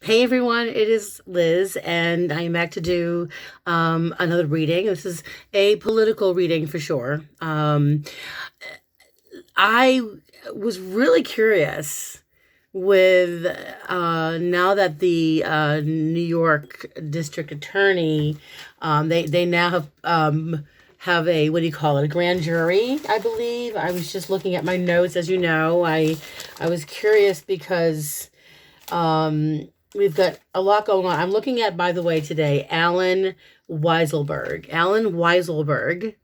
Hey everyone, it is Liz, and I am back to do another reading. This is a political reading for sure. I was really curious with now that the New York District Attorney, they now have a, what do you call it, a grand jury, I believe. I was just looking at my notes, as you know. I was curious because we've got a lot going on. I'm looking at, by the way, today, Allen Weisselberg. Allen Weisselberg.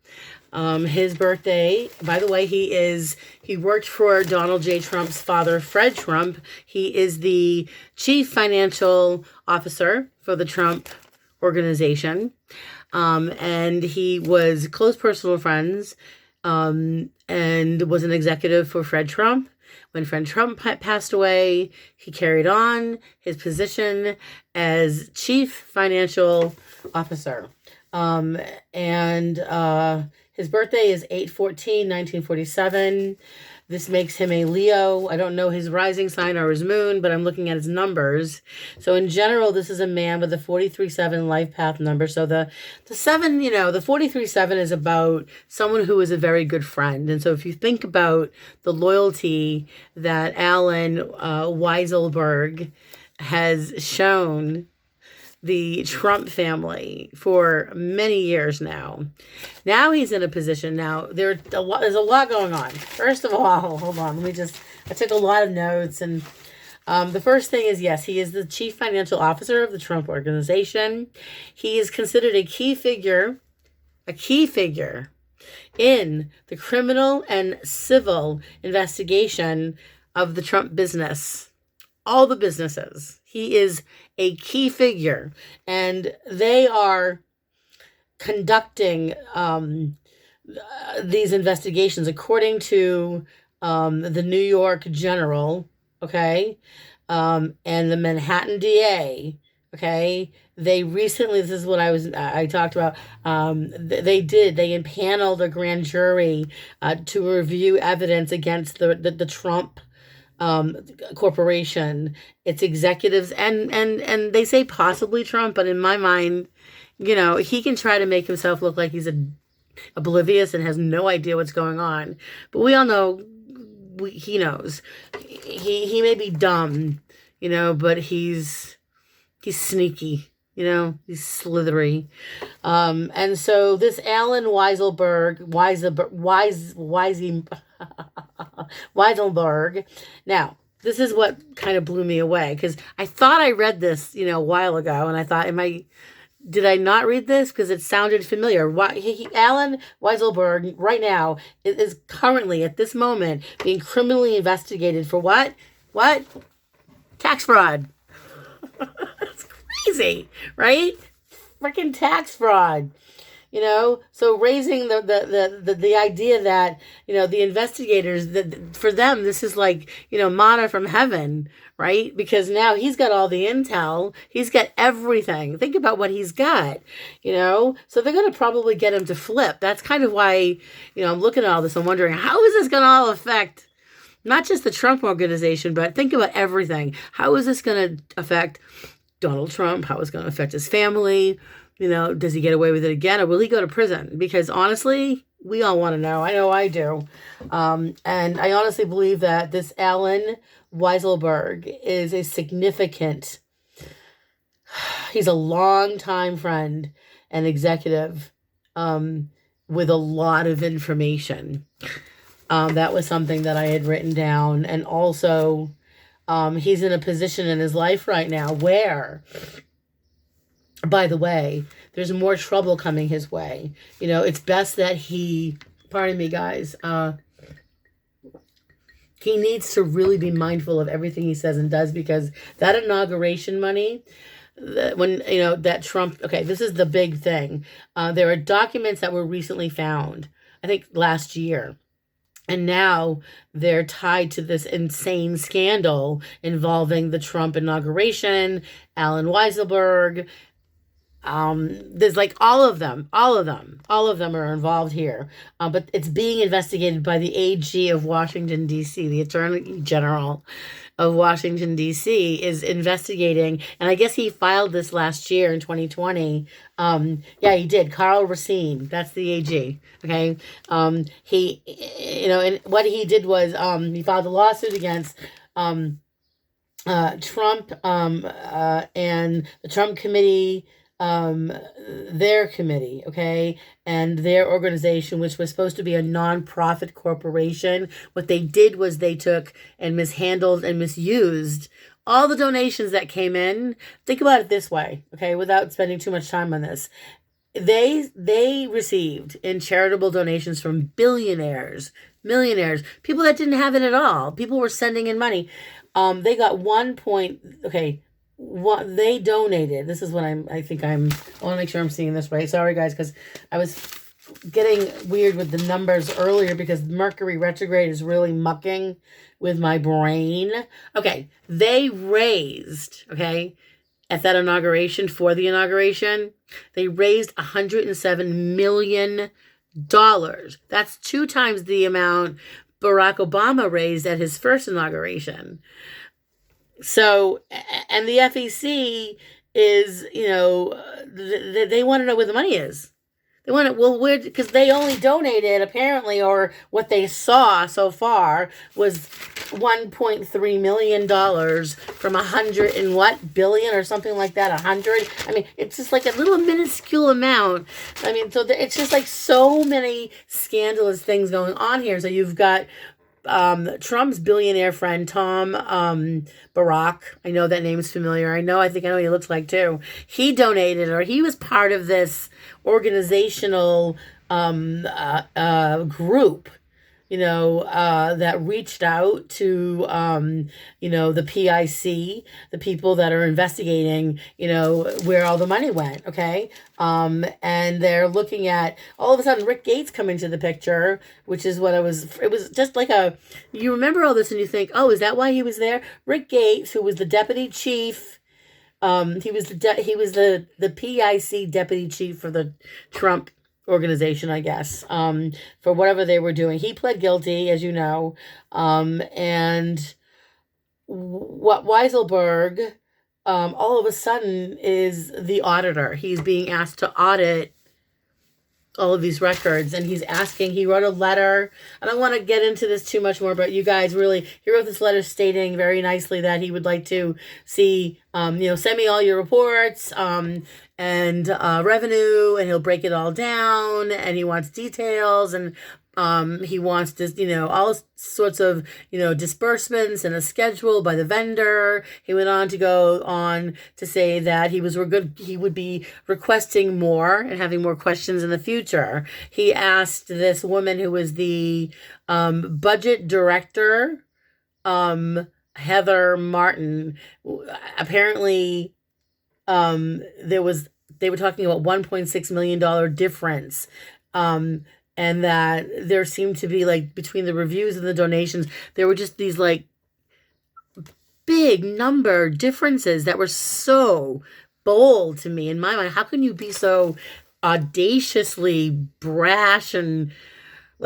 His birthday, by the way, he worked for Donald J. Trump's father, Fred Trump. He is the chief financial officer for the Trump organization. And he was close personal friends, and was an executive for Fred Trump. When Fred Trump passed away, he carried on his position as chief financial officer. And his birthday is 8/14/1947. This makes him a Leo. I don't know his rising sign or his moon, but I'm looking at his numbers. So in general, this is a man with a 43-7 life path number. So the 7, the 43-7 is about someone who is a very good friend. And so if you think about the loyalty that Allen Weisselberg has shown the Trump family for many years now. Now he's in a position. Now there's a lot going on. First of all, hold on. I took a lot of notes, and the first thing is, yes, he is the chief financial officer of the Trump organization. He is considered a key figure in the criminal and civil investigation of the Trump business, all the businesses. He is a key figure, and they are conducting these investigations according to the New York General, okay, and the Manhattan DA, okay. They recently, this is what I talked about. They impaneled a grand jury to review evidence against the Trump corporation, its executives, and they say possibly Trump, but in my mind, he can try to make himself look like he's oblivious and has no idea what's going on. But we all know, he knows. He may be dumb, but he's sneaky. He's slithery. And so this Allen Weiselberg. Now, this is what kind of blew me away, because I thought I read this, a while ago, and I thought, did I not read this? Because it sounded familiar. Allen Weisselberg right now is currently, at this moment, being criminally investigated for what? What? Tax fraud. That's crazy, right? Freaking tax fraud. So raising the idea that, the investigators, that for them, this is like, manna from heaven, right? Because now he's got all the intel. He's got everything. Think about what he's got, so they're going to probably get him to flip. That's kind of why, I'm looking at all this. I'm wondering, how is this going to all affect not just the Trump organization, but think about everything. How is this going to affect Donald Trump? How is it going to affect his family? Does he get away with it again, or will he go to prison? Because honestly, we all want to know. I know I do. And I honestly believe that this Allen Weisselberg is he's a longtime friend and executive, with a lot of information. That was something that I had written down. And also, he's in a position in his life right now where, by the way, there's more trouble coming his way. It's best that pardon me, guys, he needs to really be mindful of everything he says and does, because that inauguration money, that Trump, okay, this is the big thing. There are documents that were recently found, I think last year, and now they're tied to this insane scandal involving the Trump inauguration, Allen Weisselberg. There's like all of them are involved here. But it's being investigated by the AG of Washington, D.C., the Attorney General of Washington, D.C. is investigating. And I guess he filed this last year in 2020. Yeah, he did. Carl Racine, that's the AG. Okay. He, and what he did was he filed a lawsuit against Trump and the Trump committee, their committee, okay, and their organization, which was supposed to be a non-profit corporation. What they did was they took and mishandled and misused all the donations that came in. Think about it this way, okay, without spending too much time on this. They received in charitable donations from billionaires, millionaires, people that didn't have it at all. People were sending in money. They got what they donated. This is what I want to make sure I'm seeing this right. Sorry guys, because I was getting weird with the numbers earlier because Mercury retrograde is really mucking with my brain. Okay, they raised, at that inauguration, for the inauguration, they raised $107 million. That's 2 times the amount Barack Obama raised at his first inauguration. So, and the FEC is, they want to know where the money is. They want to, because they only donated, apparently, or what they saw so far was $1.3 million from 100 and what billion or something like that, 100. I mean, it's just like a little minuscule amount. I mean, so it's just like so many scandalous things going on here. So you've got Trump's billionaire friend, Tom Barack. I know that name's familiar. I know what he looks like too. He donated, or he was part of this organizational group, that reached out to, the PIC, the people that are investigating, where all the money went. Okay. And they're looking at, all of a sudden, Rick Gates come into the picture, which is what it was just like you remember all this and you think, oh, is that why he was there? Rick Gates, who was the deputy chief, he was the PIC deputy chief for the Trump organization, I guess, for whatever they were doing. He pled guilty, as you know, and what Weiselberg, all of a sudden is the auditor. He's being asked to audit all of these records, and he wrote a letter. I don't want to get into this too much more, but you guys he wrote this letter stating very nicely that he would like to see, send me all your reports, and revenue, and he'll break it all down, and he wants details, and he wants to, all sorts of, disbursements and a schedule by the vendor. He went on to go on to say that he would be requesting more and having more questions in the future. He asked this woman who was the budget director, Heather Martin. Apparently, they were talking about $1.6 million difference. And that there seemed to be, like, between the reviews and the donations, there were just these, like, big number differences that were so bold to me in my mind. How can you be so audaciously brash and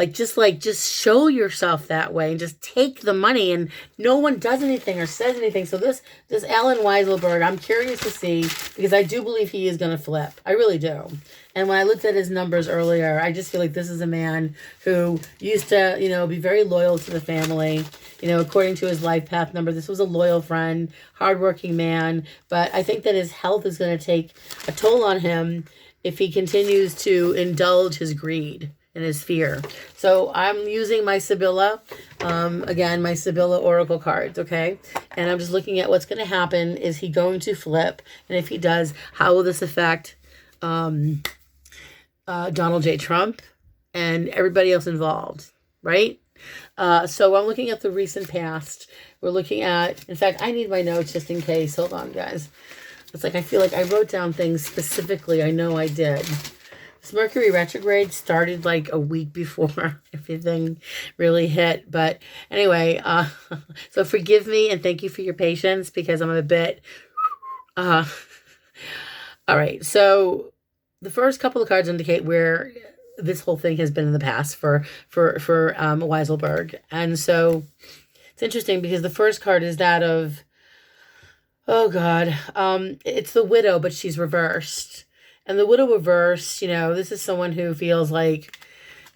just show yourself that way and just take the money and no one does anything or says anything? So this Allen Weisselberg, I'm curious to see, because I do believe he is going to flip. I really do. And when I looked at his numbers earlier, I just feel like this is a man who used to, be very loyal to the family. According to his life path number, this was a loyal friend, hardworking man. But I think that his health is going to take a toll on him if he continues to indulge his greed and his fear. So I'm using my Sibylla, again, my Sibylla Oracle cards, okay? And I'm just looking at what's going to happen. Is he going to flip? And if he does, how will this affect Donald J. Trump and everybody else involved, right? So I'm looking at the recent past. We're looking at, in fact, I need my notes just in case. Hold on, guys. It's like I feel like I wrote down things specifically. I know I did. This Mercury retrograde started like a week before everything really hit. But anyway, so forgive me and thank you for your patience because I'm a bit... all All right. So the first couple of cards indicate where this whole thing has been in the past for Weiselberg. And so it's interesting because the first card is that of, oh God, it's the widow, but she's reversed. And the widow reversed, this is someone who feels like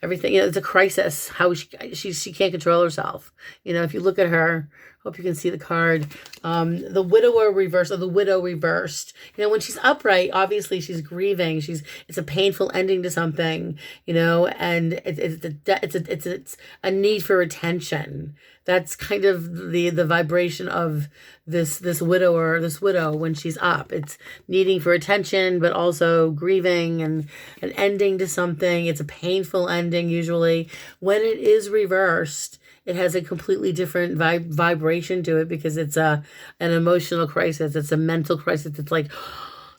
everything, it's a crisis, how she can't control herself. If you look at her, hope you can see the card. The widower reversed, or the widow reversed. When she's upright, obviously she's grieving. It's a painful ending to something, and it's a need for attention. That's kind of the vibration of this widow when she's up. It's needing for attention, but also grieving and an ending to something. It's a painful ending usually. When it is reversed, it has a completely different vibration to it because it's an emotional crisis. It's a mental crisis. It's like,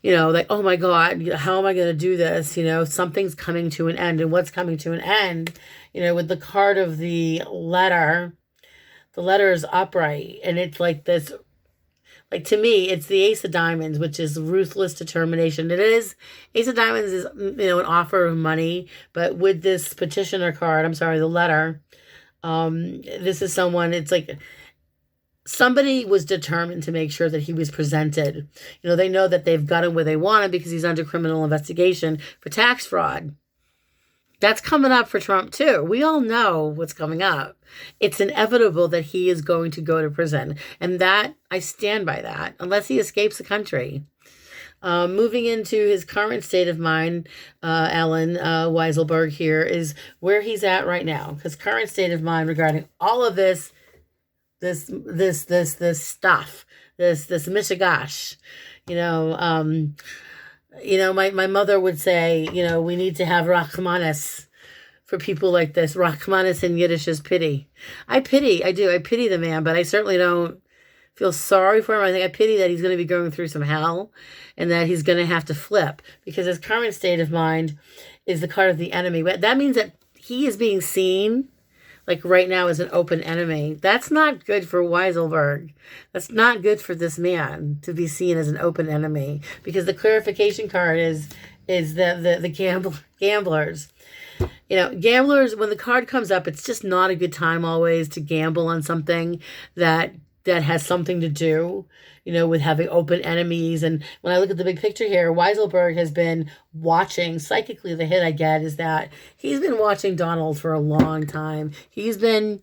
oh my God, how am I going to do this? Something's coming to an end. And what's coming to an end, with the card of the letter is upright. And it's like this, like to me, it's the Ace of Diamonds, which is ruthless determination. It is, Ace of Diamonds is, an offer of money. But with this petitioner card, the letter, this is someone, it's like somebody was determined to make sure that he was presented. They know that they've got him where they want him because he's under criminal investigation for tax fraud. That's coming up for Trump too. We all know what's coming up. It's inevitable that he is going to go to prison. And that, I stand by that, unless he escapes the country. Moving into his current state of mind, Allen Weisselberg here is where he's at right now. His current state of mind regarding all of this stuff, this mishigash, my mother would say, we need to have Rachmanis for people like this. Rachmanis in Yiddish is pity. I pity the man, but I certainly don't feel sorry for him. I think I pity that he's going to be going through some hell and that he's going to have to flip because his current state of mind is the card of the enemy. That means that he is being seen like right now as an open enemy. That's not good for Weiselberg. That's not good for this man to be seen as an open enemy because the clarification card is the gamblers. Gamblers, when the card comes up, it's just not a good time always to gamble on something that has something to do, with having open enemies. And when I look at the big picture here, Weiselberg has been watching, psychically the hit I get is that he's been watching Donald for a long time. He's been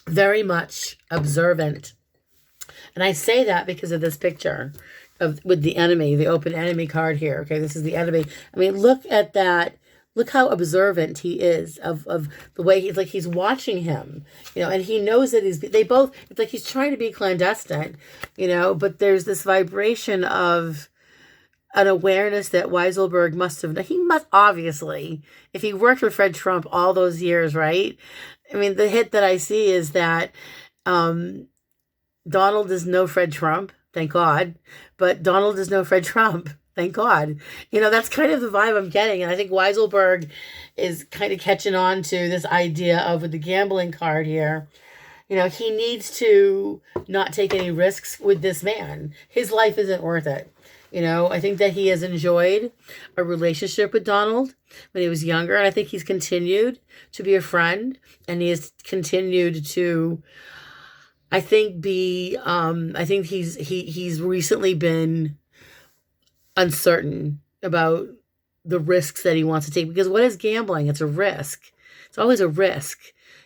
very much observant. And I say that because of this picture with the enemy, the open enemy card here. Okay, this is the enemy. Look at that. Look how observant he is of the way he's watching him, and he knows that it's like he's trying to be clandestine, but there's this vibration of an awareness that Weiselberg he must obviously, if he worked with Fred Trump all those years, right? The hit that I see is that Donald is no Fred Trump, thank God, but Donald is no Fred Trump. Thank God. That's kind of the vibe I'm getting. And I think Weiselberg is kind of catching on to this idea of with the gambling card here. He needs to not take any risks with this man. His life isn't worth it. I think that he has enjoyed a relationship with Donald when he was younger. And I think he's continued to be a friend. And he has continued to, I think, he's recently been uncertain about the risks that he wants to take because what is gambling? It's a risk. It's always a risk,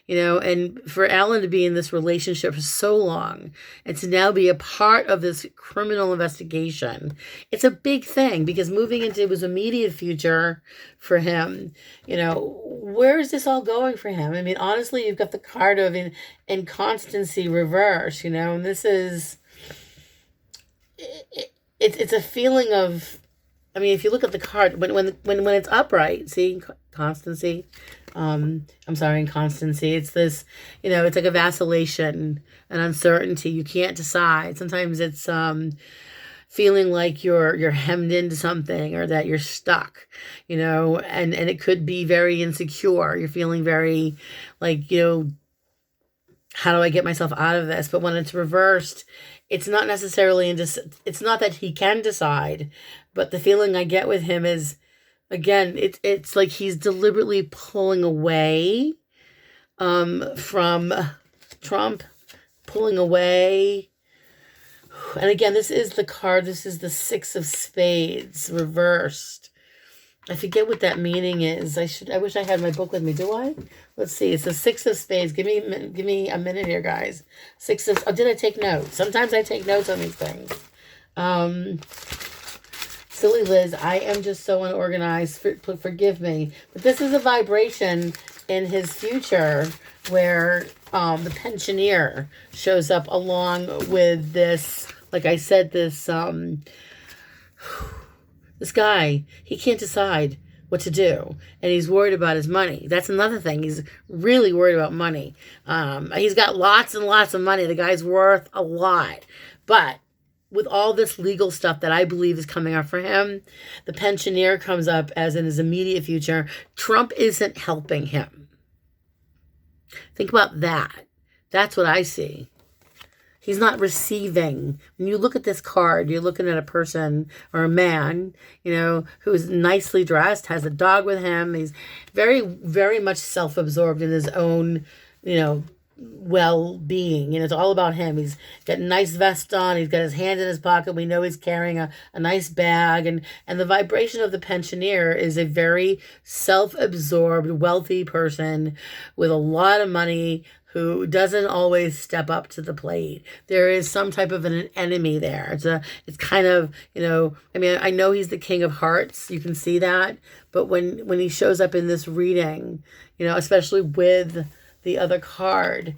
and for Allen to be in this relationship for so long and to now be a part of this criminal investigation, it's a big thing because moving into his immediate future for him, where is this all going for him? Honestly, you've got the card of Constancy Reverse, and this is, it's a feeling of, if you look at the card, when it's upright, see, Constancy, Constancy, it's this, it's like a vacillation, an uncertainty. You can't decide. Sometimes it's feeling like you're hemmed into something or that you're stuck, and it could be very insecure. You're feeling very like, how do I get myself out of this? But when it's reversed, it's not necessarily it's not that he can decide, but the feeling I get with him is, again, it's like he's deliberately pulling away from Trump, pulling away. And again, this is the card. This is the Six of Spades reversed. I forget what that meaning is. I wish I had my book with me. Do I? Let's see. It's the Six of Spades. Give me a minute here, guys. Oh, did I take notes? Sometimes I take notes on these things. Silly Liz, I am just so unorganized. Forgive me. But this is a vibration in his future where the pensioner shows up along with this, like I said, this guy. He can't decide what to do, and he's worried about his money. That's another thing. He's really worried about money. He's got lots and lots of money. The guy's worth a lot. But with all this legal stuff that I believe is coming up for him, the pensioner comes up as in his immediate future. Trump isn't helping him. Think about that. That's what I see. He's not receiving. When you look at this card, you're looking at a person or a man, who is nicely dressed, has a dog with him. He's very, very much self-absorbed in his own, well-being. It's all about him. He's got a nice vest on. He's got his hand in his pocket. We know he's carrying a nice bag. And the vibration of the pensioner is a very self-absorbed, wealthy person with a lot of money who doesn't always step up to the plate. There is some type of an enemy there. It's kind of, I know he's the King of Hearts. You can see that. But when he shows up in this reading, especially with the other card,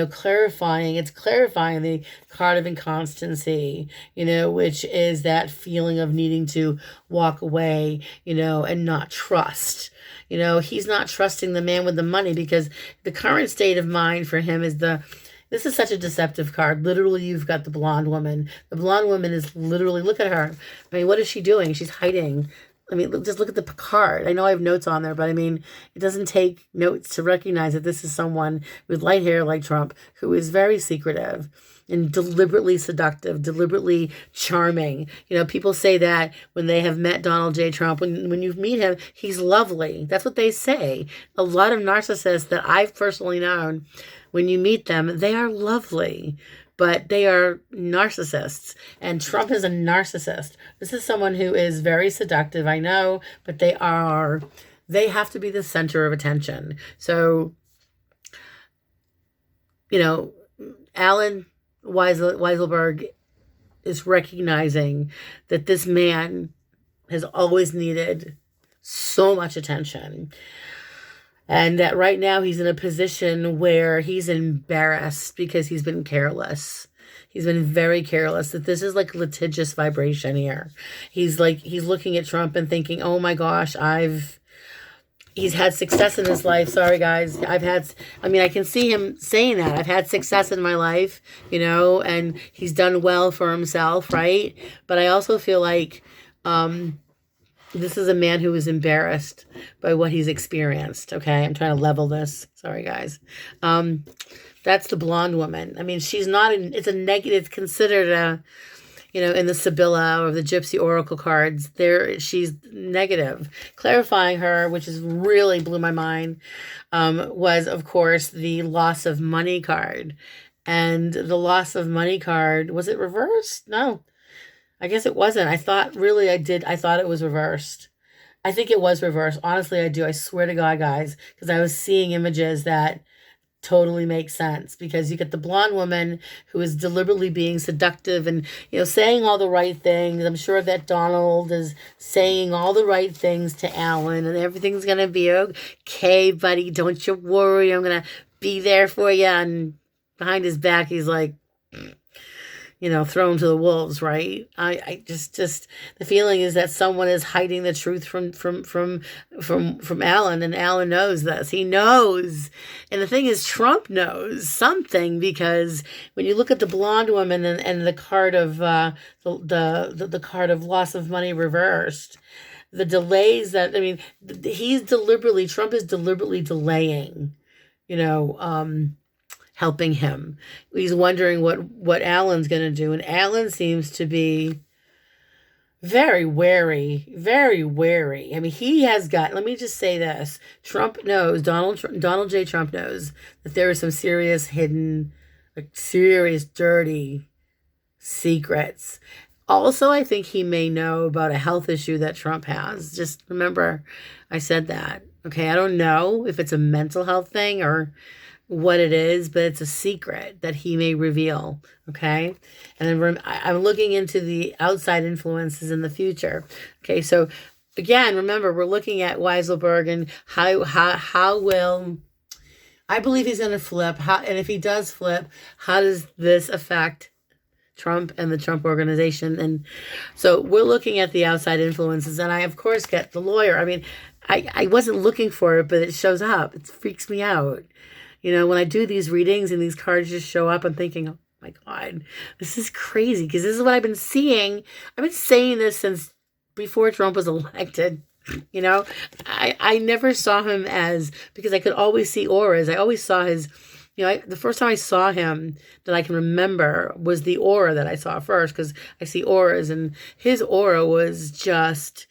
clarifying the card of inconstancy, which is that feeling of needing to walk away, and not trust. He's not trusting the man with the money because the current state of mind for him is this is such a deceptive card. Literally, you've got the blonde woman. The blonde woman is literally, look at her. What is she doing? She's hiding. Just look at the card. I know I have notes on there, but it doesn't take notes to recognize that this is someone with light hair like Trump who is very secretive and deliberately seductive, deliberately charming. People say that when they have met Donald J. Trump, when you meet him, he's lovely. That's what they say. A lot of narcissists that I've personally known, when you meet them, they are lovely. But they are narcissists, and Trump is a narcissist. This is someone who is very seductive, I know, but they have to be the center of attention. So, Allen Weisselberg is recognizing that this man has always needed so much attention. And that right now he's in a position where he's embarrassed because he's been careless. He's been very careless. That this is like litigious vibration here. He's looking at Trump and thinking, oh my gosh, he's had success in his life. Sorry guys. I can see him saying that. I've had success in my life, and he's done well for himself, right? But I also feel like, this is a man who is embarrassed by what he's experienced. Okay, I'm trying to level this. Sorry, guys. That's the blonde woman. She's not. It's a negative. It's considered a, in the Sibylla or the Gypsy Oracle cards. She's negative. Clarifying her, which is really blew my mind, was of course the loss of money card, and the loss of money card, was it reversed? No. I guess it wasn't. I thought it was reversed. I think it was reversed. Honestly, I do. I swear to God, guys, because I was seeing images that totally make sense, because you get the blonde woman who is deliberately being seductive and, saying all the right things. I'm sure that Donald is saying all the right things to Allen, and everything's going to be okay, buddy. Don't you worry. I'm going to be there for you. And behind his back, he's like, thrown to the wolves, right? I just the feeling is that someone is hiding the truth from Allen, and Allen knows this. He knows. And the thing is, Trump knows something, because when you look at the blonde woman and the card of the card of loss of money reversed, the delays that Trump is deliberately delaying, helping him. He's wondering what Allen's going to do. And Allen seems to be very wary, very wary. I mean, he has got, let me just say this. Trump knows, Donald J. Trump knows that there is some serious hidden, like serious dirty secrets. Also, I think he may know about a health issue that Trump has. Just remember, I said that. Okay, I don't know if it's a mental health thing or what it is, but it's a secret that he may reveal. Okay, and then I'm looking into the outside influences in the future. Okay, so again, remember, we're looking at Weiselberg and how will, I believe he's going to flip. And if he does flip, how does this affect Trump and the Trump organization? And so we're looking at the outside influences, and I of course get the lawyer. I mean, I wasn't looking for it, but it shows up. It freaks me out. You know, when I do these readings and these cards just show up, I'm thinking, oh my God, this is crazy, because this is what I've been seeing. I've been saying this since before Trump was elected. You know, I never saw him as, because I could always see auras. I always saw his, you know, the first time I saw him that I can remember was the aura that I saw first, because I see auras, and his aura was just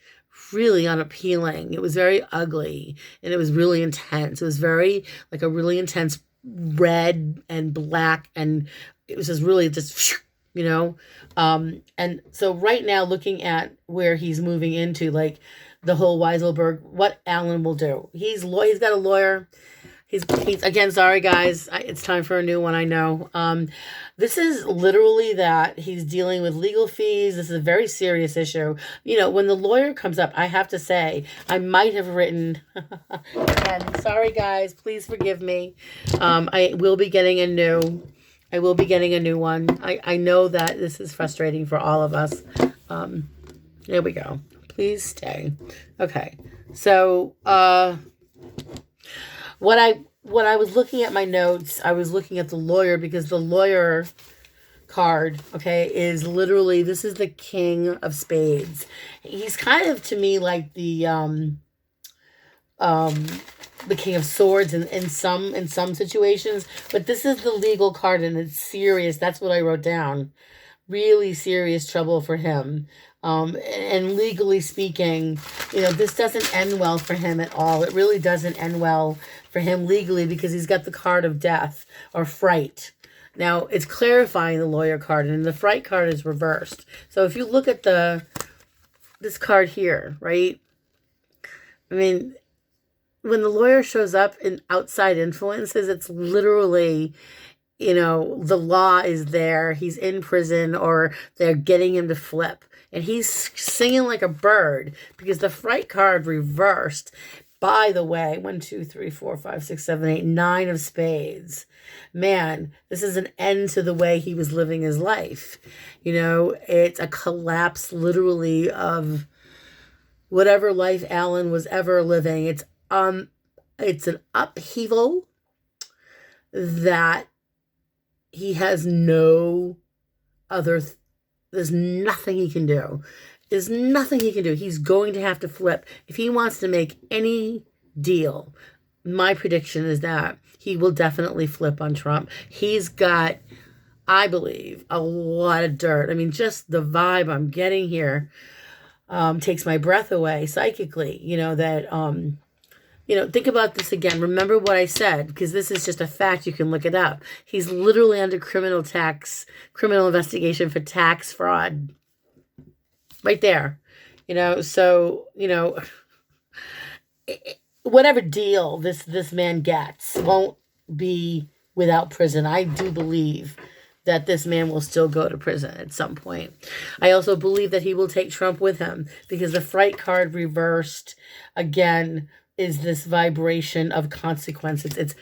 really unappealing. It was very ugly, and it was really intense. It was very, like, a really intense red and black, and it was just really just, you know. And so right now, looking at where he's moving into, like the whole Weiselberg, what Allen will do. He's got a lawyer. He's again, sorry guys, it's time for a new one, I know. This is literally that he's dealing with legal fees. This is a very serious issue. You know, when the lawyer comes up, I have to say, I might have written, and sorry guys, please forgive me. I will be getting a new one. I know that this is frustrating for all of us. There we go. Please stay. Okay. So, when I was looking at my notes, I was looking at the lawyer, because the lawyer card, okay, is literally, this is the King of Spades. He's kind of, to me, like the King of Swords in some situations, but this is the legal card, and it's serious. That's what I wrote down. Really serious trouble for him. And legally speaking, you know, this doesn't end well for him at all. It really doesn't end well for him legally, because he's got the card of death or fright. Now, it's clarifying the lawyer card, and the fright card is reversed. So if you look at this card here, right? I mean, when the lawyer shows up in outside influences, it's literally, you know, the law is there. He's in prison, or they're getting him to flip. And he's singing like a bird, because the fright card reversed. By the way, 1, 2, 3, 4, 5, 6, 7, 8, 9 of spades. Man, this is an end to the way he was living his life. You know, it's a collapse literally of whatever life Allen was ever living. It's an upheaval that he has no other. There's nothing he can do. There's nothing he can do. He's going to have to flip. If he wants to make any deal, my prediction is that he will definitely flip on Trump. He's got, I believe, a lot of dirt. I mean, just the vibe I'm getting here takes my breath away psychically. You know, that, you know, think about this again. Remember what I said, because this is just a fact. You can look it up. He's literally under criminal investigation for tax fraud. Right there. You know, so, you know, whatever deal this man gets won't be without prison. I do believe that this man will still go to prison at some point. I also believe that he will take Trump with him, because the fright card reversed again is this vibration of consequences. It's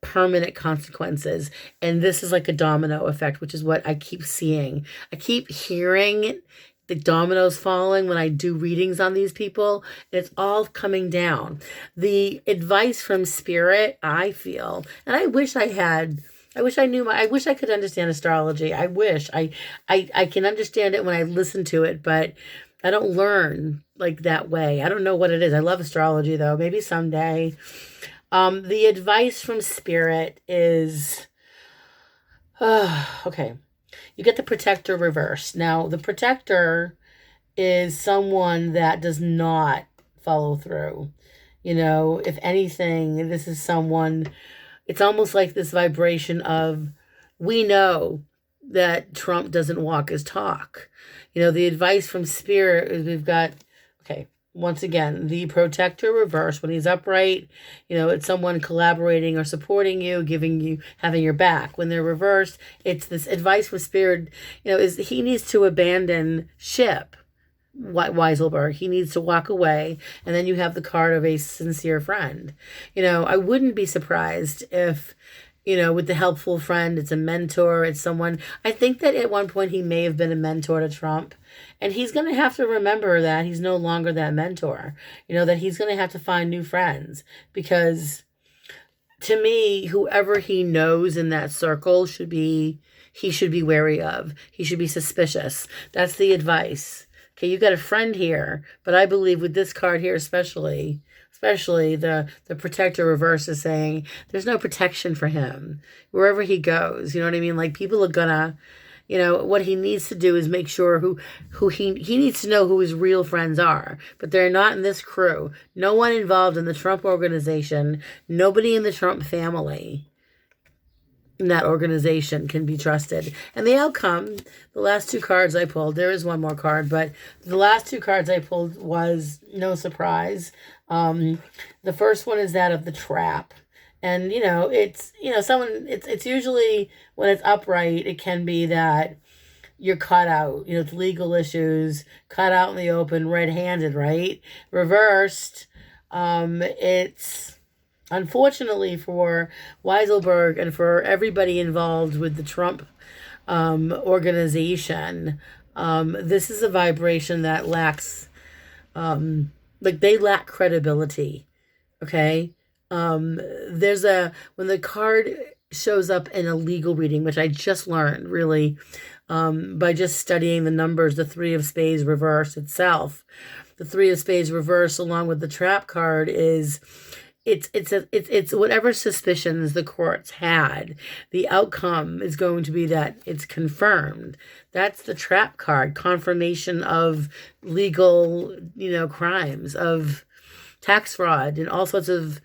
permanent consequences. And this is like a domino effect, which is what I keep seeing. I keep hearing the dominoes falling when I do readings on these people. It's all coming down. The advice from Spirit, I feel, and I wish I could understand astrology. I wish I can understand it when I listen to it, but I don't learn like that way. I don't know what it is. I love astrology though. Maybe someday. The advice from Spirit is, Okay. You get the Protector Reverse. Now, the Protector is someone that does not follow through. If anything, this is someone, it's almost like this vibration of, we know that Trump doesn't walk his talk. The advice from Spirit is we've got, okay, once again, the Protector Reverse, when he's upright, it's someone collaborating or supporting you, having your back. When they're reversed, it's this advice from Spirit, is he needs to abandon ship. Weiselberg, he needs to walk away. And then you have the card of a sincere friend. I wouldn't be surprised if, with the helpful friend, it's a mentor, it's someone. I think that at one point he may have been a mentor to Trump, and he's going to have to remember that he's no longer that mentor, that he's going to have to find new friends, because to me, whoever he knows in that circle he should be wary of. He should be suspicious. That's the advice. Okay, you got a friend here, but I believe with this card here especially the Protector Reverse is saying there's no protection for him wherever he goes. You know what I mean? Like, people are gonna, what he needs to do is make sure who he needs to know who his real friends are, but they're not in this crew. No one involved in the Trump organization, nobody in the Trump family in that organization can be trusted. And the outcome, the last two cards I pulled, there is one more card, but the last two cards I pulled was no surprise. The first one is that of the Trap. And, it's usually when it's upright, it can be that you're caught out, it's legal issues, caught out in the open, red-handed, right? Reversed, it's, unfortunately for Weiselberg and for everybody involved with the Trump organization, this is a vibration that lacks, they lack credibility. Okay? When the card shows up in a legal reading, which I just learned really by just studying the numbers, the Three of Spades reverse itself. The Three of Spades reverse along with the Trap card is it's whatever suspicions the courts had, the outcome is going to be that it's confirmed. That's the Trap card, confirmation of legal, crimes, of tax fraud and all sorts of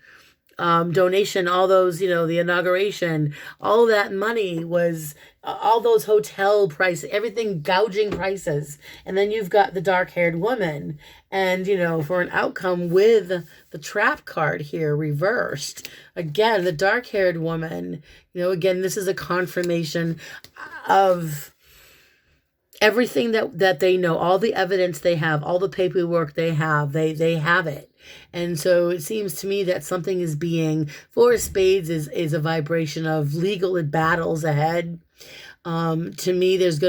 donation, all those, the inauguration, all that money was, all those hotel prices, everything gouging prices. And then you've got the dark-haired woman. And, for an outcome with the Trap card here reversed, again, the dark-haired woman, again, this is a confirmation of everything that they know, all the evidence they have, all the paperwork they have, they have it. And so it seems to me that something is being, Four of Spades is a vibration of legal battles ahead. To me, this is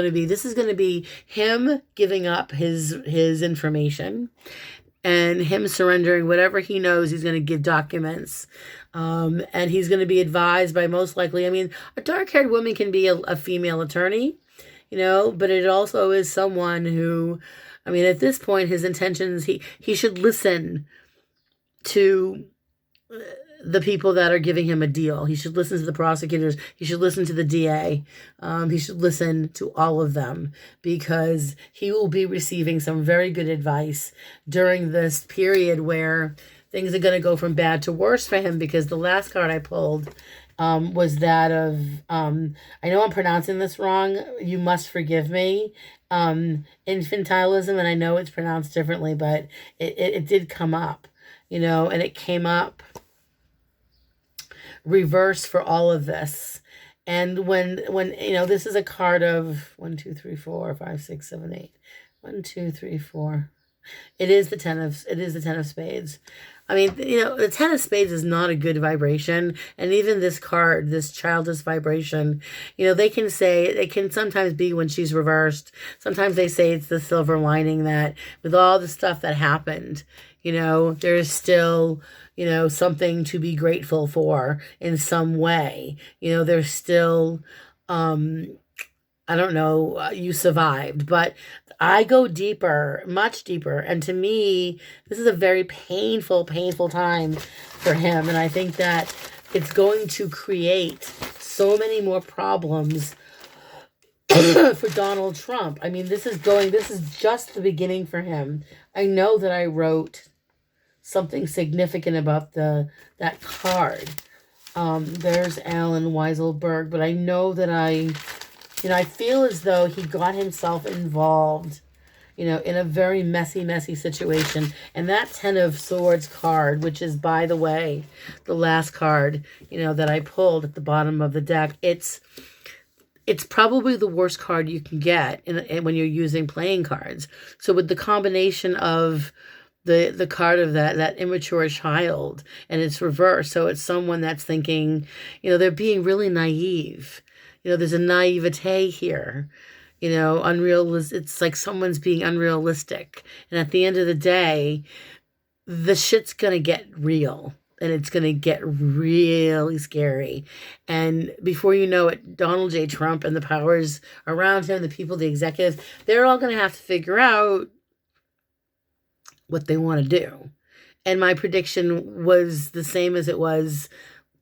going to be him giving up his information and him surrendering whatever he knows. He's going to give documents. And he's going to be advised by, most likely, a dark-haired woman can be a female attorney, but it also is someone who, at this point, his intentions, he should listen to the people that are giving him a deal. He should listen to the prosecutors. He should listen to the DA. He should listen to all of them, because he will be receiving some very good advice during this period where things are going to go from bad to worse for him, because the last card I pulled was that of, I know I'm pronouncing this wrong. You must forgive me. Infantilism, and I know it's pronounced differently, but it did come up, and it came up reverse for all of this. And when this is a card of 1, 2, 3, 4, 5, 6, 7, 8. 1, 2, 3, 4. It is the Ten of Spades. The Ten of Spades is not a good vibration. And even this card, this childish vibration, they can say, it can sometimes be when she's reversed. Sometimes they say it's the silver lining, that with all the stuff that happened, there is still, something to be grateful for in some way. There's still, you survived. But I go deeper, much deeper. And to me, this is a very painful, painful time for him. And I think that it's going to create so many more problems for Donald Trump. I mean, this is just the beginning for him. I know that I wrote something significant about that card. There's Allen Weisselberg, but I know that I feel as though he got himself involved, in a very messy, messy situation. And that Ten of Swords card, which is, by the way, the last card, that I pulled at the bottom of the deck, it's probably the worst card you can get when you're using playing cards. So with the combination of the card of that immature child, and it's reversed, so it's someone that's thinking, they're being really naive. There's a naivete here. It's like someone's being unrealistic. And at the end of the day, the shit's gonna get real. And it's going to get really scary. And before you know it, Donald J. Trump and the powers around him, the people, the executives, they're all going to have to figure out what they want to do. And my prediction was the same as it was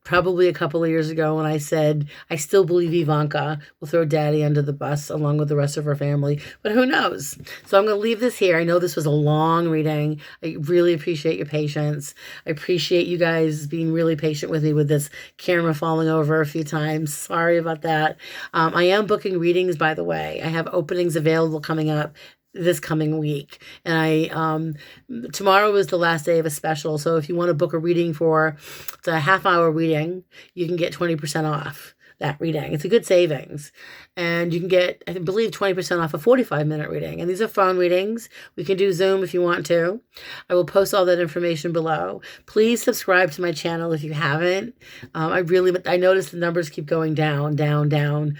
probably a couple of years ago when I said, I still believe Ivanka will throw daddy under the bus along with the rest of her family, but who knows? So I'm going to leave this here. I know this was a long reading. I really appreciate your patience. I appreciate you guys being really patient with me with this camera falling over a few times. Sorry about that. I am booking readings, by the way. I have openings available coming up this coming week, and tomorrow is the last day of a special, so if you want to book a reading it's a half-hour reading, you can get 20% off that reading. It's a good savings, and you can get, I believe, 20% off a 45-minute reading, and these are phone readings. We can do Zoom if you want to. I will post all that information below. Please subscribe to my channel if you haven't. I noticed the numbers keep going down, down, down.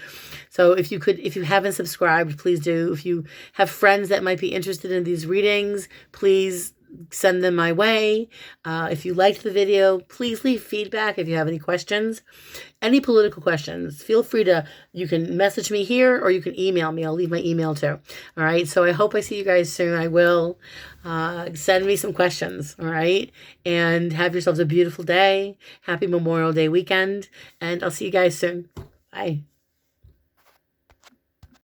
So if you haven't subscribed, please do. If you have friends that might be interested in these readings, please send them my way. If you liked the video, please leave feedback if you have any questions. Any political questions, feel free you can message me here or you can email me. I'll leave my email too. All right. So I hope I see you guys soon. I will. Send me some questions. All right. And have yourselves a beautiful day. Happy Memorial Day weekend. And I'll see you guys soon. Bye.